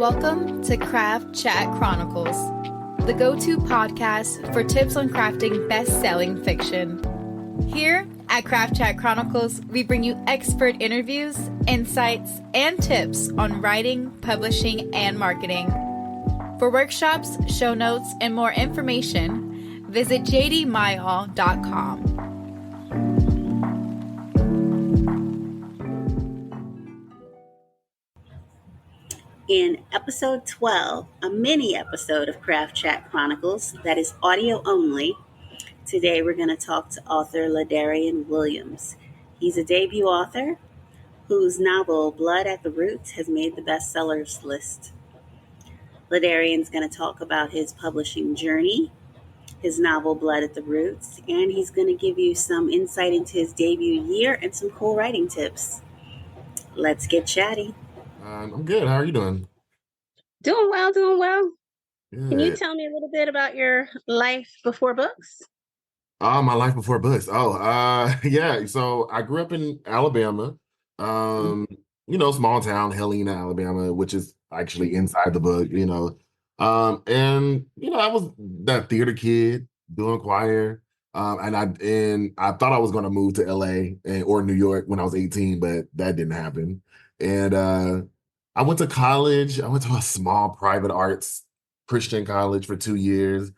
Welcome to Craft Chat Chronicles, the go-to podcast for tips on crafting best-selling fiction. Here at Craft Chat Chronicles, we bring you expert interviews, insights, and tips on writing, publishing, and marketing. For workshops, show notes, and more information, visit jdmyall.com. In episode 12, a mini episode of Craft Chat Chronicles that is audio only, today we're going to talk to author Ladarian Williams. He's a debut author whose novel Blood at the Roots has made the bestsellers list. Ladarian's going to talk about his publishing journey, his novel Blood at the Roots, and he's going to give you some insight into his debut year and some cool writing tips. Let's get chatty. I'm good. How are you doing? Doing well. Good. Can you tell me a little bit about your life before books? My life before books. Yeah. So I grew up in Alabama, small town, Helena, Alabama, which is actually inside the book, I was that theater kid doing choir. And I thought I was going to move to LA or New York when I was 18, but that didn't happen. And I went to college. I went to a small private arts Christian college for 2 years.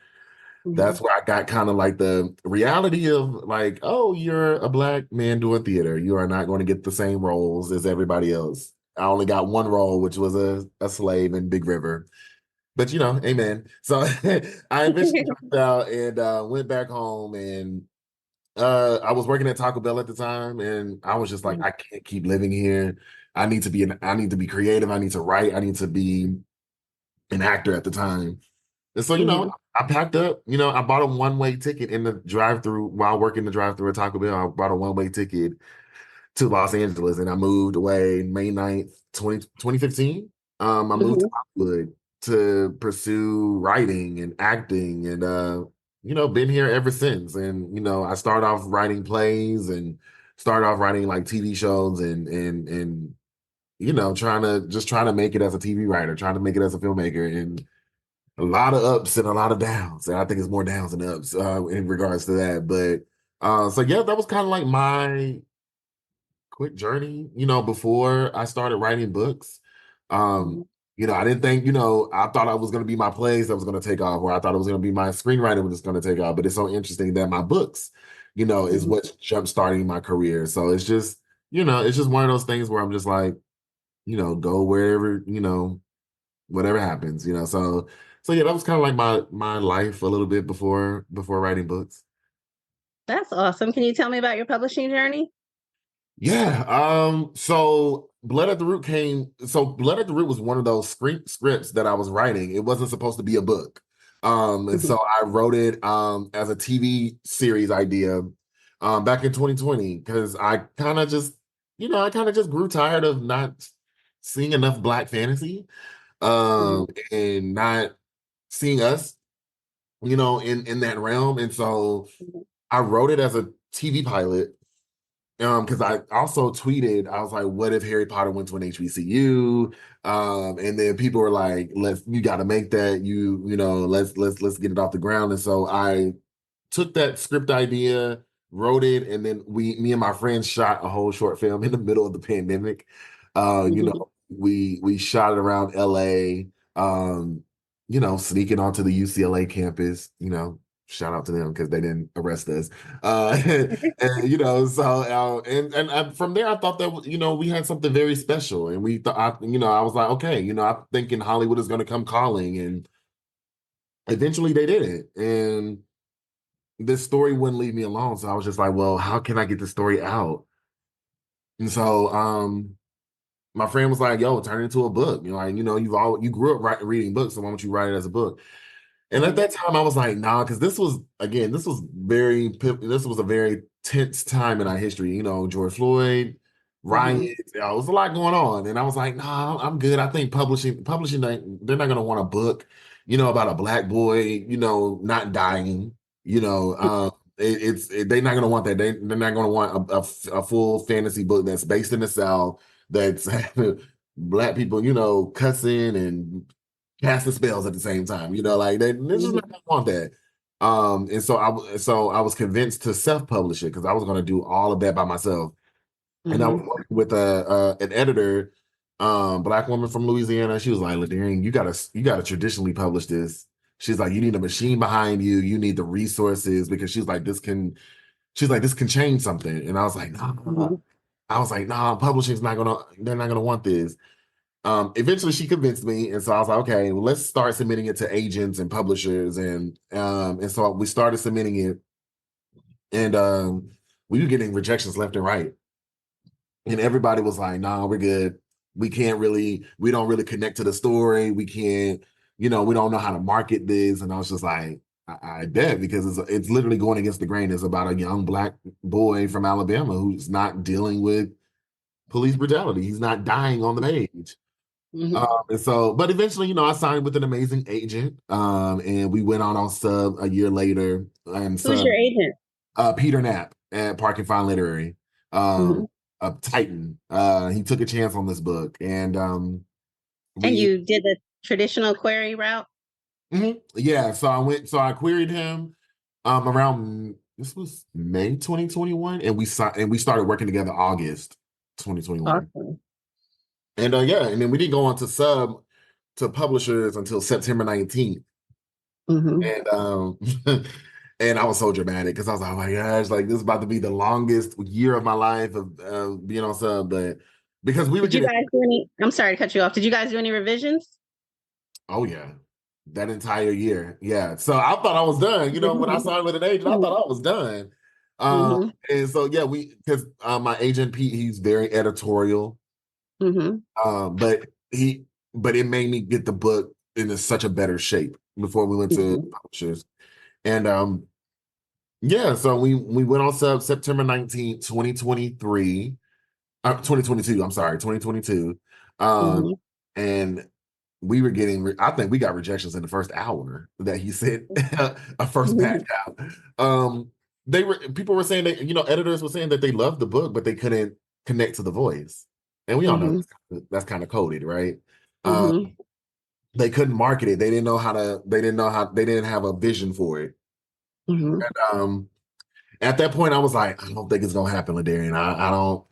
That's where I got kind of like the reality of like, oh, you're a Black man doing theater. You are not going to get the same roles as everybody else. I only got one role, which was a slave in Big River. But, amen. So I eventually dropped out and went back home, and I was working at Taco Bell at the time, and I was just like, I can't keep living here. I need to be creative. I need to write. I need to be an actor at the time. And so, I packed up, I bought a one-way ticket in the drive-through while working the drive-through at Taco Bell. I bought a one-way ticket to Los Angeles, and I moved away May 9th, 2015. I moved to Hollywood to pursue writing and acting, and been here ever since. And I started off writing plays and started off writing like TV shows and trying to make it as a TV writer, trying to make it as a filmmaker, and a lot of ups and a lot of downs. And I think it's more downs than ups in regards to that. But so yeah, that was kind of like my quick journey, before I started writing books. I didn't think, I thought I was going to be my plays that was going to take off, or I thought it was going to be my screenwriting was going to take off. But it's so interesting that my books, is what's jump-starting my career. So it's just one of those things where I'm just like, go wherever, whatever happens, So yeah, that was kind of like my life a little bit before writing books. That's awesome. Can you tell me about your publishing journey? Yeah. So Blood at the Root was one of those scripts that I was writing. It wasn't supposed to be a book. And so I wrote it as a TV series idea back in 2020, because I kind of just grew tired of not seeing enough Black fantasy and not seeing us, in that realm. And so I wrote it as a TV pilot. Because I also tweeted, I was like, what if Harry Potter went to an HBCU? And then people were like, you got to make that, let's get it off the ground. And so I took that script idea, wrote it, and then me and my friends shot a whole short film in the middle of the pandemic. We shot it around LA, sneaking onto the UCLA campus, shout out to them because they didn't arrest us. And from there, I thought that, we had something very special. And we thought, I was like, okay, I'm thinking Hollywood is going to come calling. And eventually they didn't. And this story wouldn't leave me alone. So I was just like, well, how can I get the story out? And so my friend was like, yo, turn it into a book. You grew up reading books, so why don't you write it as a book? And at that time, I was like, nah, because this was a very tense time in our history. George Floyd, riots, there was a lot going on. And I was like, nah, I'm good. I think publishing, they're not going to want a book, about a Black boy, not dying, they're not going to want that. They're not going to want a full fantasy book that's based in the South, that's Black people, cussing and casting spells at the same time. Like this is not I want that. And so I was convinced to self-publish it because I was going to do all of that by myself. And I was working with an editor, black woman from Louisiana. She was like, Ladarian, you gotta traditionally publish this. She's like, you need a machine behind you. You need the resources because this can change something. And I was like, no. I was like, no, they're not gonna want this. Eventually she convinced me. And so I was like, okay, well, let's start submitting it to agents and publishers. And so we started submitting it. And we were getting rejections left and right. And everybody was like, nah, we're good. We don't really connect to the story. We can't, we don't know how to market this. And I was just like, I bet, because it's literally going against the grain. It's about a young black boy from Alabama who's not dealing with police brutality. He's not dying on the page. But eventually, I signed with an amazing agent, and we went on sub a year later. And Who's your agent? Peter Knapp at Park and Fine Literary, a Titan. He took a chance on this book, and and you did the traditional query route. Yeah, so I queried him around, this was May 2021, and we started working together August 2021. Awesome. And and then we didn't go on to sub to publishers until September 19th. And and I was so dramatic because I was like, oh my gosh, like this is about to be the longest year of my life of being on sub. But because we were Did you guys do any, I'm sorry to cut you off. Did you guys do any revisions? Oh yeah. That entire year. Yeah. So I thought I was done. When I signed with an agent, I thought I was done. And so yeah, because my agent Pete, he's very editorial. But it made me get the book in such a better shape before we went to publishers. And so we went on sub September 19th, 2023. 2022, I'm sorry, 2022. And we were getting, I think we got rejections in the first hour that he sent a first batch out. People were saying that, editors were saying that they loved the book, but they couldn't connect to the voice. And we all know that's kind of coded, right? They couldn't market it. They didn't have a vision for it. And at that point, I was like, I don't think it's gonna happen, Ladarian. I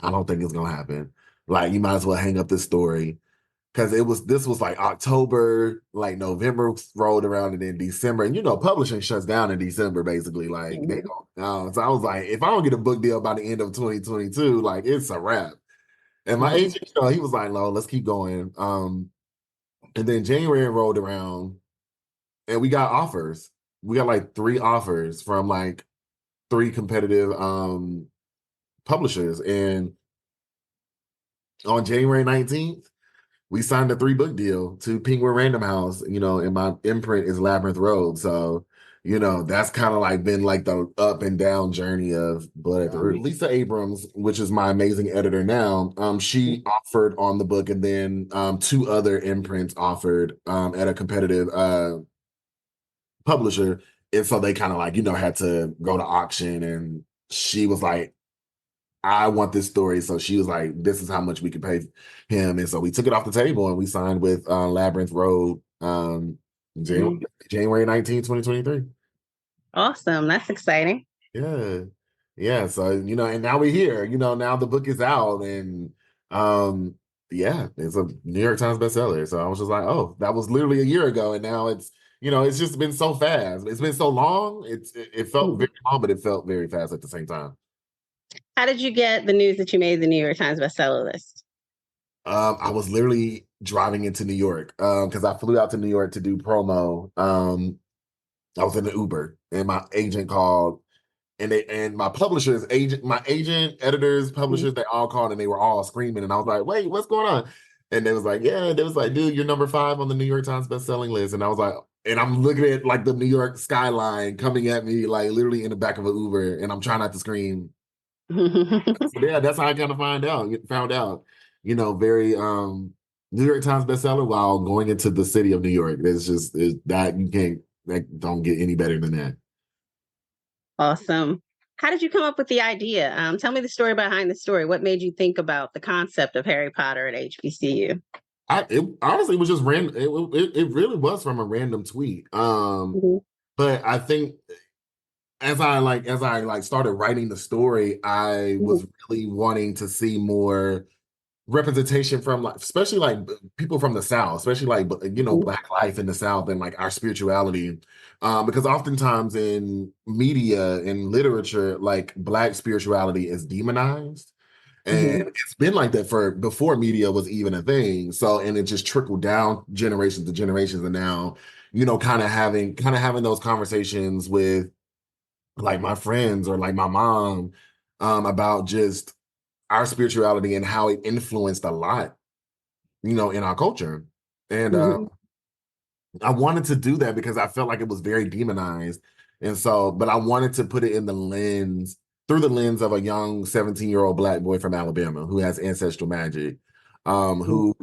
don't think it's gonna happen. Like, you might as well hang up this story. Because this was like October, like November rolled around, and then December. And publishing shuts down in December, basically. Like they don't. So I was like, if I don't get a book deal by the end of 2022, like it's a wrap. And my agent, he was like, no, let's keep going. And then January rolled around, and we got offers. We got like 3 offers from like 3 competitive publishers. And on January 19th, we signed a 3-book deal to Penguin Random House, and my imprint is Labyrinth Road. So, that's kind of like been like the up and down journey of Blood at the Root. Lisa Abrams, which is my amazing editor now, she offered on the book, and then 2 other imprints offered at a competitive publisher. And so they kind of like, had to go to auction, and she was like, I want this story. So she was like, this is how much we could pay him. And so we took it off the table, and we signed with Labyrinth Road January 19th, 2023. Awesome. That's exciting. Yeah. Yeah. So, and now we're here, now the book is out, and it's a New York Times bestseller. So I was just like, oh, that was literally a year ago. And now it's, it's just been so fast. It's been so long. It felt very long, but it felt very fast at the same time. How did you get the news that you made the New York Times bestseller list? I was literally driving into New York because I flew out to New York to do promo. I was in the Uber, and my agent called, and my publisher's agent, my agent, editors, publishers, they all called, and they were all screaming. And I was like, wait, what's going on? And they was like, yeah. They was like, dude, you're number 5 on the New York Times bestselling list. And I was like, and I'm looking at like the New York skyline coming at me, like literally in the back of an Uber, and I'm trying not to scream. So yeah, that's how I kind of found out, very New York Times bestseller while going into the city of New York. It's that don't get any better than that. Awesome. How did you come up with the idea? Tell me the story behind the story. What made you think about the concept of Harry Potter at HBCU? It honestly was just random. It really was from a random tweet. Mhm, But I think as I like started writing the story, I mhm, was really wanting to see more representation from like especially like people from the South, especially like mhm, Black life in the South and like our spirituality. Because oftentimes in media and literature, like Black spirituality is demonized. And mhm, it's been like that for before media was even a thing. So, and it just trickled down generations to generations. And now, kind of having those conversations with like my friends or like my mom, about just our spirituality and how it influenced a lot, in our culture. And mhm, I wanted to do that because I felt like it was very demonized. And so, but I wanted to put it through the lens of a young 17-year-old Black boy from Alabama who has ancestral magic, mhm, who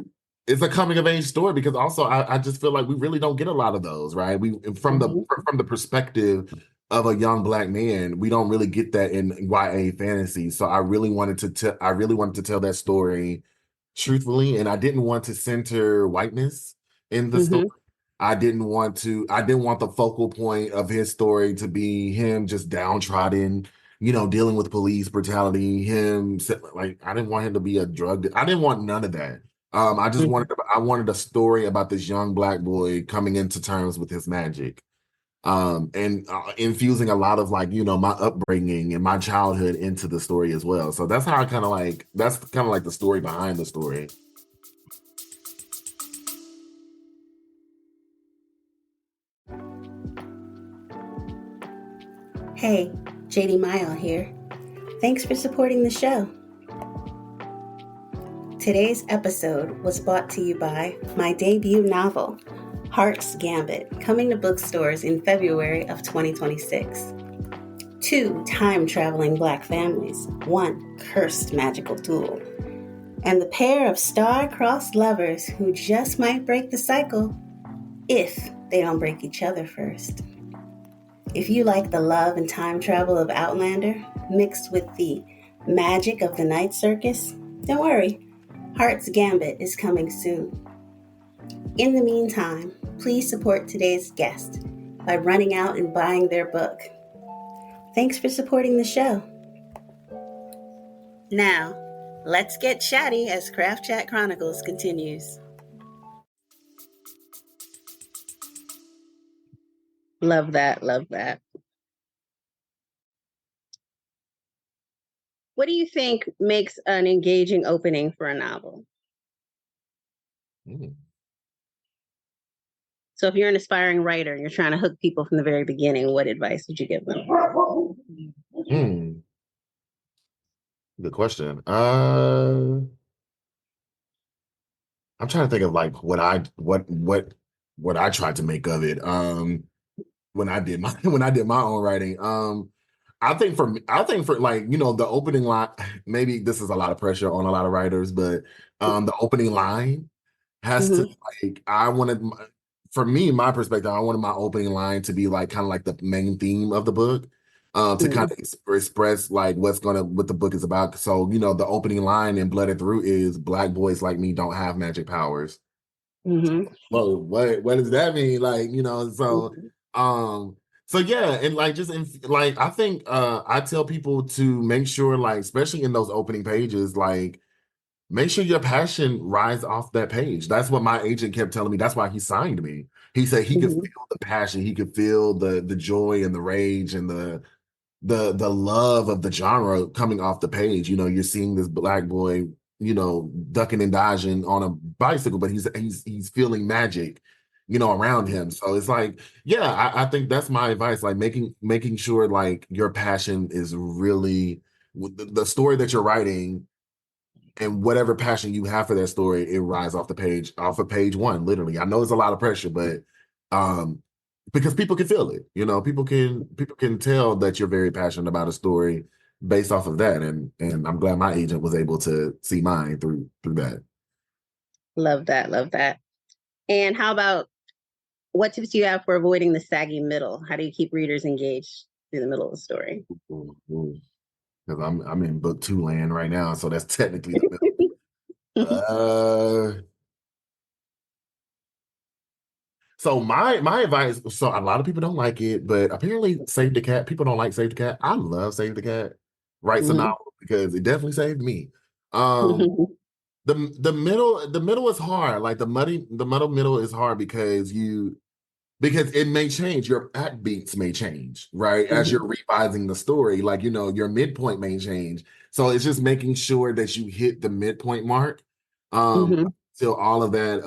is a coming of age story because also I just feel like we really don't get a lot of those, right? We mhm, from the perspective of a young Black man, we don't really get that in YA fantasy. So I really wanted to tell that story truthfully, and I didn't want to center whiteness in the story. mhm, I didn't want the focal point of his story to be him just downtrodden, dealing with police brutality, like I didn't want him to be a I didn't want none of that. mhm. I wanted a story about this young Black boy coming into terms with his magic. And infusing a lot of like, my upbringing and my childhood into the story as well. So that's how that's kind of like the story behind the story. Hey, JD Mile here. Thanks for supporting the show. Today's episode was brought to you by my debut novel, Heart's Gambit, coming to bookstores in February of 2026. 2 time-traveling Black families, 1 cursed magical duel, and the pair of star-crossed lovers who just might break the cycle if they don't break each other first. If you like the love and time travel of Outlander mixed with the magic of the night circus, don't worry, Heart's Gambit is coming soon. In the meantime, please support today's guest by running out and buying their book. Thanks for supporting the show. Now, let's get chatty as Craft Chat Chronicles continues. Love that. Love that. What do you think makes an engaging opening for a novel? Mm. So if you're an aspiring writer and you're trying to hook people from the very beginning, what advice would you give them? Hmm. Good question. I'm trying to think of like what I tried to make of it. When I did my when I did my own writing. I think for like, the opening line, maybe this is a lot of pressure on a lot of writers, but the opening line has to Mhm, like I wanted for me, my perspective, I wanted my opening line to be like kind of like the main theme of the book. To kind mhm, of express like what the book is about. So, the opening line in Blooded Through is Black boys like me don't have magic powers. mhm, Well, what does that mean? Like, mhm, um so yeah, and like like I think I tell people to make sure, like, especially in those opening pages, like make sure your passion rise off that page. That's what my agent kept telling me. That's why he signed me. He said he could mhm, feel the passion, he could feel the joy and the rage and the love of the genre coming off the page. You're seeing this Black boy, ducking and dodging on a bicycle, but he's feeling magic, around him. So it's like, yeah, I think that's my advice. Like making sure like your passion is really the story that you're writing, and whatever passion you have for that story, it rise off of page one, literally. I know it's a lot of pressure, but um, because people can feel it, people can tell that you're very passionate about a story based off of that, and I'm glad my agent was able to see mine through that. Love that. Love that. And how about what tips do you have for avoiding the saggy middle? How do you keep readers engaged? through the middle of the story? Because I'm in book 2 land right now, so that's technically the middle. So my advice, so a lot of people don't like it, but apparently Save the Cat, people don't like Save the Cat. I love Save the Cat. Writes a novel because it definitely saved me. The middle is hard. Like the middle is hard because it may change. Your act beats may change, right? As you're revising the story, like your midpoint may change. So it's just making sure that you hit the midpoint mark. Till all of that.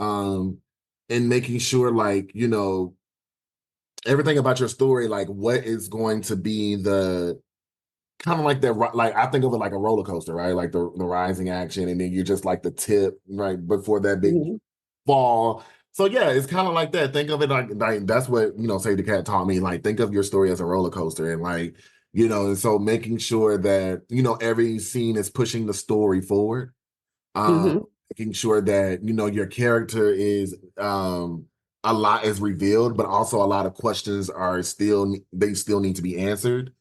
And making sure like, everything about your story, like what is going to be the kind of like that, like I think of it like a roller coaster, right? Like the rising action, and then you're just like the tip right before that big fall. So yeah, it's kind of like that. Think of it like that's what Save the Cat taught me. Like think of your story as a roller coaster, and like and so making sure that every scene is pushing the story forward. Making sure that your character is a lot is revealed, but also a lot of questions are still need to be answered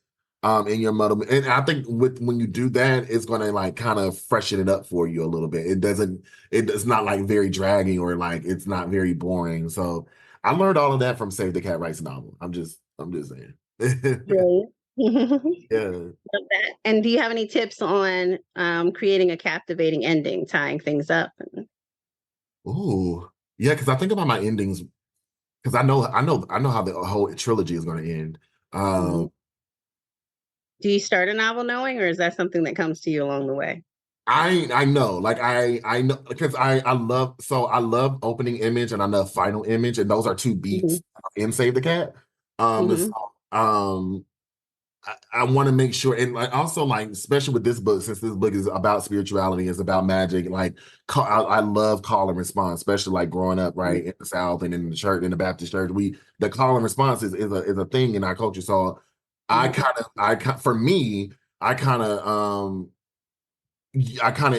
in your model. And I think when you do that, it's going to like kind of freshen it up for you a little bit. It's not like very dragging or like it's not very boring. So I learned all of that from Save the Cat Writes novel. I'm just saying. Right. Yeah. Love that. And do you have any tips on creating a captivating ending, tying things up? Ooh, yeah, because I think about my endings because I know how the whole trilogy is going to end. Do you start a novel knowing, or is that something that comes to you along the way? I know, like I know because I love opening image and I love final image, and those are two beats in Save the Cat. So, I want to make sure, and like also like especially with this book, since this book is about spirituality, it's about magic. Like I love call and response, especially like growing up right in the South and in the church, in the Baptist church. The call and response is a thing in our culture. So for me, I kind of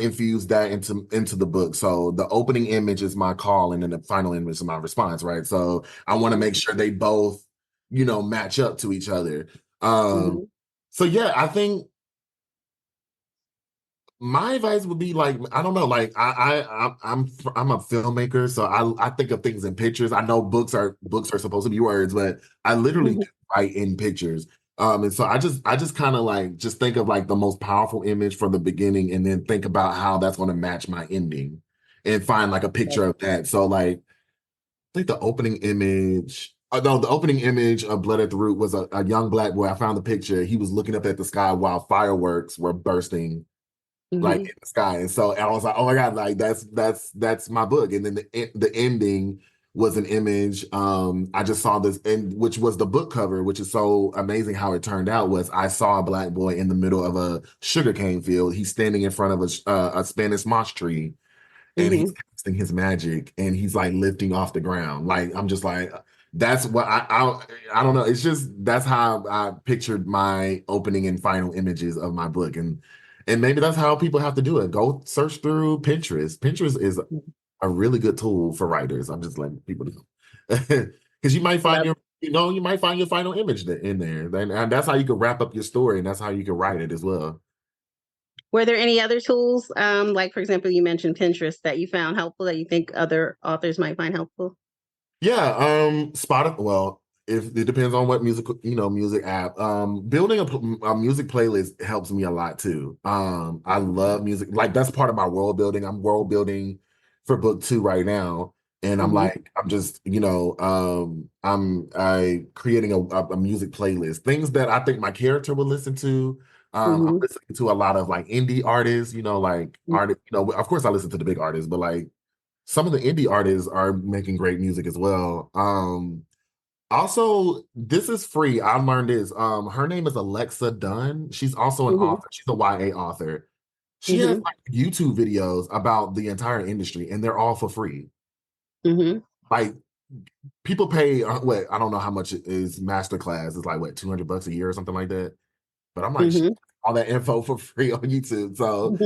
infuse that into the book. So the opening image is my call, and then the final image is my response, right? So I want to make sure they both, match up to each other. So yeah, I think my advice would be like, I don't know, like I'm a filmmaker, so I think of things in pictures. I know books are supposed to be words, but I literally write in pictures. And so I just kind of like just think of like the most powerful image from the beginning, and then think about how that's going to match my ending, and find like a picture of that. So like I think the opening image. No, the opening image of Blood at the Root was a young Black boy. I found the picture. He was looking up at the sky while fireworks were bursting like in the sky. And so I was like, oh my God, like that's my book. And then the ending was an image. I just saw this, and which was the book cover, which is so amazing how it turned out. Was I saw a Black boy in the middle of a sugarcane field. He's standing in front of a Spanish moss tree, and he's casting his magic, and he's like lifting off the ground. Like I'm just like, that's what I don't know. It's just that's how I pictured my opening and final images of my book, and maybe that's how people have to do it. Go search through Pinterest. Pinterest is a really good tool for writers. I'm just letting people know because you might find you might find your final image in there, and that's how you can wrap up your story, and that's how you can write it as well. Were there any other tools, like, for example, you mentioned Pinterest, that you found helpful that you think other authors might find helpful? Yeah, Spotify. Well, if it depends on what music app. Building a music playlist helps me a lot too. I love music. Like that's part of my world building. I'm world building for book 2 right now, and I'm just I creating a music playlist. Things that I think my character will listen to. I'm listening to a lot of like indie artists. Like artists. Of course I listen to the big artists, but like some of the indie artists are making great music as well. Also, this is free. I learned this. Her name is Alexa Dunn. She's also an author. She's a YA author. She has like YouTube videos about the entire industry, and they're all for free. Like people pay what I don't know how much it is. Masterclass is like what $200 a year or something like that. But I'm like, all that info for free on YouTube. So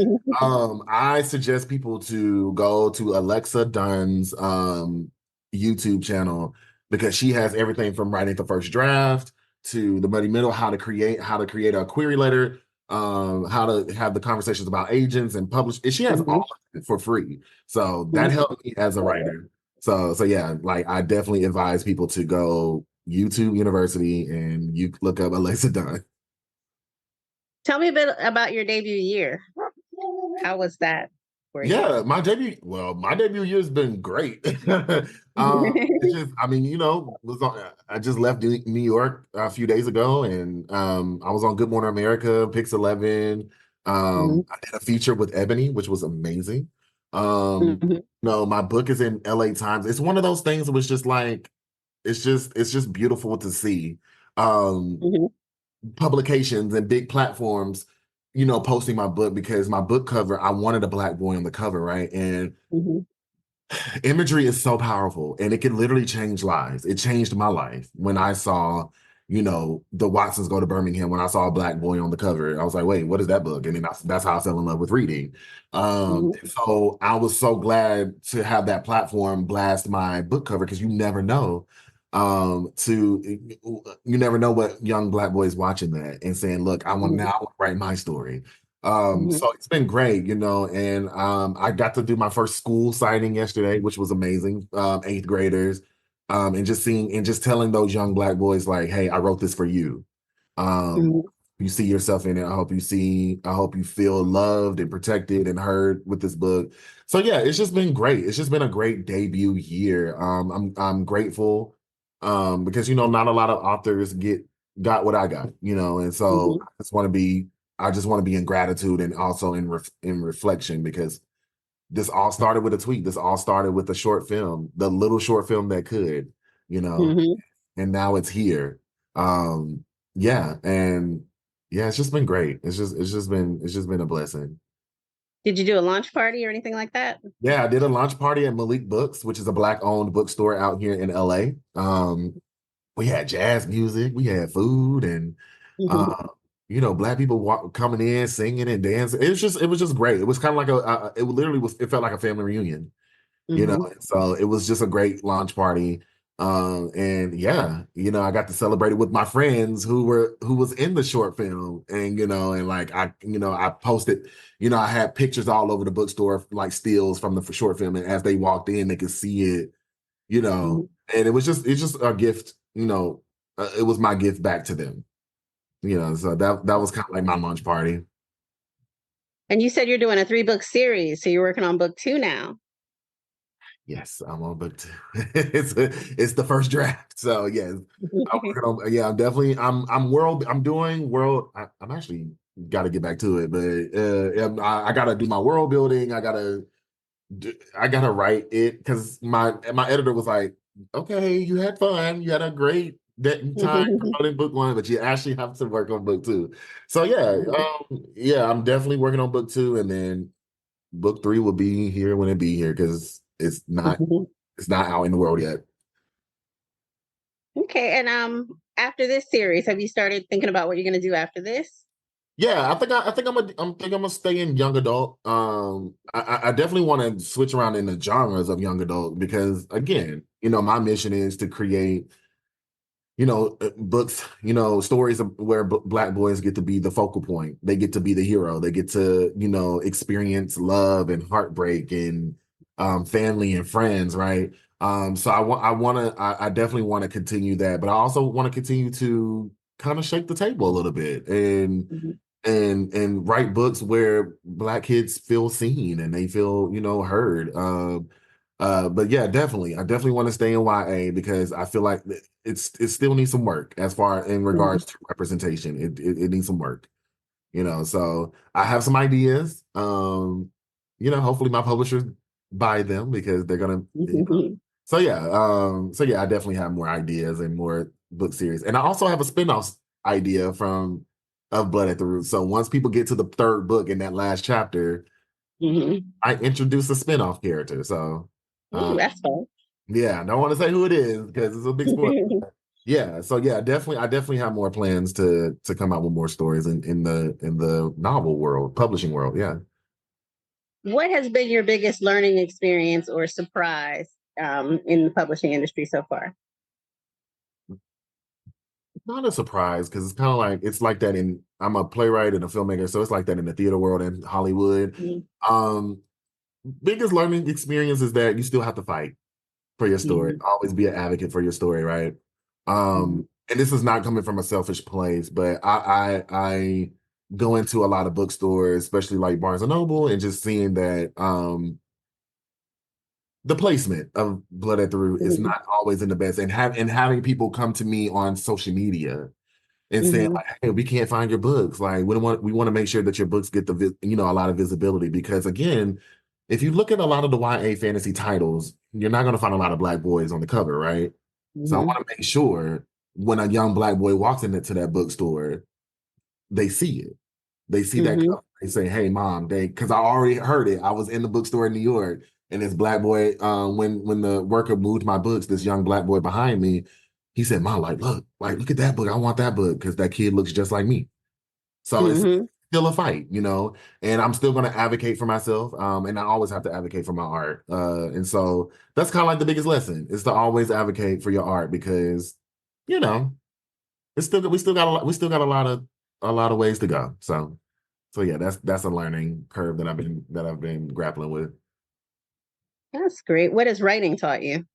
I suggest people to go to Alexa Dunn's YouTube channel, because she has everything from writing the first draft to the muddy middle, how to create a query letter, how to have the conversations about agents and publish. And she has all of it for free. So that helped me as a writer. So yeah, like I definitely advise people to go YouTube University and you look up Alexa Dunn. Tell me a bit about your debut year. How was that for you? Yeah, my debut year has been great. It's just, I mean, I just left New York a few days ago, and I was on Good Morning America, Pix 11. I did a feature with Ebony, which was amazing. My book is in LA Times. It's one of those things that was just like, it's just beautiful to see. Publications and big platforms, posting my book, because my book cover, I wanted a Black boy on the cover, right? And imagery is so powerful, and it can literally change lives. It changed my life when I saw, the Watsons Go to Birmingham. When I saw a Black boy on the cover, I was like, wait, what is that book? And then that's how I fell in love with reading. So I was so glad to have that platform blast my book cover, because you never know. You never know what young Black boys watching that and saying, look, I want to write my story. So it's been great, and I got to do my first school signing yesterday, which was amazing. 8th graders, and just telling those young Black boys, like, hey, I wrote this for you. You see yourself in it. I hope you feel loved and protected and heard with this book. So yeah, it's just been great. It's just been a great debut year. I'm grateful, because not a lot of authors got what I got, and so I just want to be in gratitude and also in reflection, because this all started with a tweet. This all started with a short film, the little short film that could, and now it's here. Yeah, and yeah, it's just been great. It's just been a blessing. Did you do a launch party or anything like that? Yeah, I did a launch party at Malik Books, which is a Black-owned bookstore out here in LA. We had jazz music, we had food, and Black people coming in, singing and dancing. It was just great. It was kind of like it felt like a family reunion, So it was just a great launch party. And yeah, I got to celebrate it with my friends who was in the short film, and and like I posted, I had pictures all over the bookstore, like stills from the short film, and as they walked in, they could see it, and it's just a gift, it was my gift back to them. So that was kind of like my launch party. And you said you're doing a 3-book series, so you're working on book 2 now. Yes, I'm on book 2. It's the first draft. So yes, I'm doing world. I'm actually got to get back to it, but I got to do my world building. I gotta write it, because my editor was like, okay, you had fun, you had a great time promoting book 1, but you actually have to work on book 2. So yeah, I'm definitely working on book 2, and then book 3 will be here when it be here, because it's not out in the world yet. Okay, and after this series, have you started thinking about what you're going to do after this? Yeah, I think I'm gonna stay in young adult. I definitely want to switch around in the genres of young adult, because again, my mission is to create, books, stories where Black boys get to be the focal point. They get to be the hero. They get to, experience love and heartbreak and family and friends, right? So I definitely want to continue that, but I also want to continue to kind of shake the table a little bit, and write books where Black kids feel seen and they feel, heard. But yeah, definitely, I definitely want to stay in YA, because I feel like it still needs some work as far in regards to representation. It needs some work, So I have some ideas. Hopefully my publishers buy them, because they're gonna. So yeah, I definitely have more ideas and more book series, and I also have a spinoff idea of Blood at the Root. So once people get to the 3rd book in that last chapter, I introduce a spinoff character. So that's fun. yeah, I don't want to say who it is, because it's a big spoiler. Yeah, so yeah, I definitely have more plans to come out with more stories in the novel world, publishing world. Yeah. What has been your biggest learning experience or surprise in the publishing industry so far? not a surprise because it's kind of like it's like that in I'm a playwright and a filmmaker, so it's like that in the theater world and Hollywood. Um, biggest learning experience is that you still have to fight for your story. Mhm. Always be an advocate for your story, right? Mhm. And this is not coming from a selfish place, but I go into a lot of bookstores, especially like Barnes and Noble, and just seeing that the placement of Blood at the Root is Mhm. not always in the best, and having people come to me on social media and saying Mhm. like, "Hey, we can't find your books. Like, we want to make sure that your books get a lot of visibility because again, if you look at a lot of the YA fantasy titles, you're not going to find a lot of black boys on the cover, right? So I Mhm. want to make sure when a young black boy walks into that bookstore, they see it. They see that Mhm. cover. They say, "Hey, mom," because I already heard it. I was in the bookstore in New York, and this black boy, when the worker moved my books, this young black boy behind me, he said, "Mom, look at that book. I want that book because that kid looks just like me." So it's Mhm. still a fight, and I'm still going to advocate for myself. And I always have to advocate for my art. And so that's kind of like the biggest lesson is to always advocate for your art because, you know, we still got a lot of ways to go. So yeah, that's a learning curve that I've been grappling with. That's great. What has writing taught you?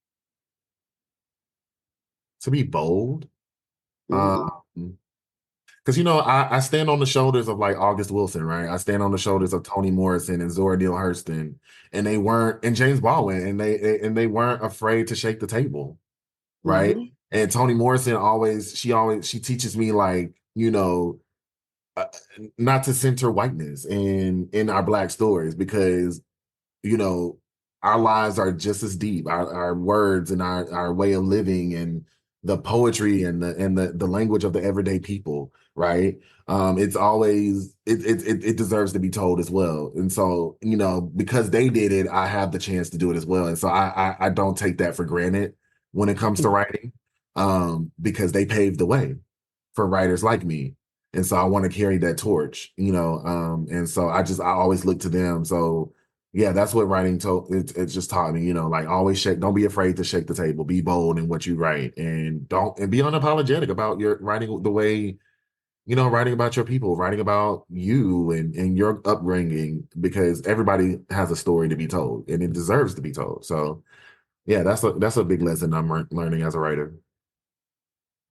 To be bold. Mhm. Um, because I stand on the shoulders of like August Wilson, right? I stand on the shoulders of Toni Morrison and Zora Neale Hurston, and James Baldwin, and they weren't afraid to shake the table, right? Mhm. And Toni Morrison she teaches me like uh, not to center whiteness in our black stories because you know, our lives are just as deep. Our words and our way of living and the poetry and the language of the everyday people, right? It's always it deserves to be told as well. And so, because they did it, I have the chance to do it as well. And so I don't take that for granted when it comes to writing, because they paved the way for writers like me. And so I want to carry that torch, and so I always look to them. So yeah, that's what writing told it's just taught me, like always don't be afraid to shake the table, be bold in what you write and be unapologetic about your writing the way, writing about your people, writing about you and your upbringing, because everybody has a story to be told and it deserves to be told. So yeah, that's a big lesson I'm learning as a writer.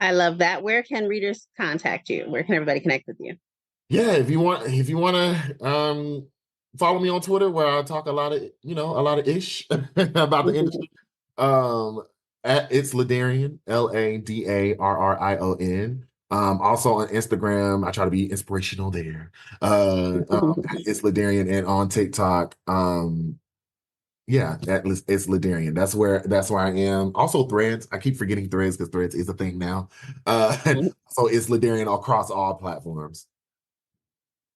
I love that. Where can readers contact you? Where can everybody connect with you? Yeah, if you want to follow me on Twitter where I talk a lot of ish about the industry. Um at it's Ladarian, Ladarrion. Also on Instagram, I try to be inspirational there. It's Ladarian, and on TikTok, yeah, it's Ladarian. That's where I am. Also Threads. I keep forgetting Threads because Threads is a thing now. So it's Ladarian across all platforms.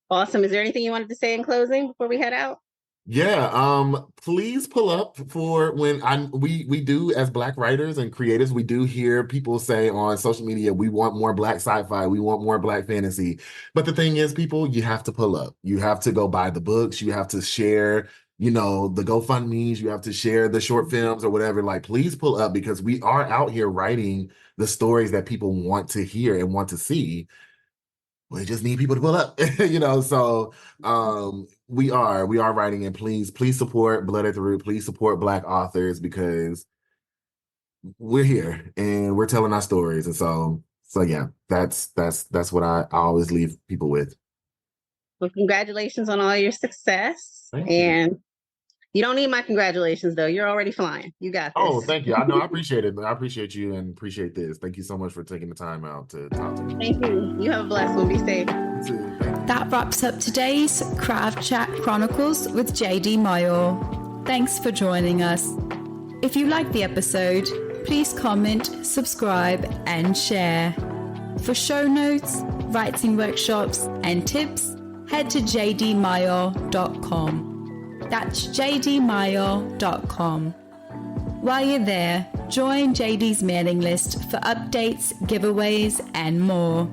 Awesome. Is there anything you wanted to say in closing before we head out? Yeah, please pull up for when we do as Black writers and creators, we do hear people say on social media, we want more Black sci-fi, we want more Black fantasy. But the thing is, people, you have to pull up. You have to go buy the books, you have to share, the GoFundMes, you have to share the short films or whatever. Like, please pull up because we are out here writing the stories that people want to hear and want to see. We just need people to pull up, So we are writing, and please support Blood at the Root. Please support Black authors because we're here and we're telling our stories. And so yeah, that's what I always leave people with. Well, congratulations on all your success. Thank you. And you don't need my congratulations, though. You're already flying. You got Oh, this. thank you. I know. I appreciate it. I appreciate you and appreciate this. Thank you so much for taking the time out to talk to me. Thank you. You have a blessed one. Be safe. You too. Thank you. That wraps up today's Craft Chat Chronicles with JD Mayor. Thanks for joining us. If you liked the episode, please comment, subscribe, and share. For show notes, writing workshops, and tips, head to jdmayor.com. That's jdmayor.com. While you're there, join JD's mailing list for updates, giveaways, and more.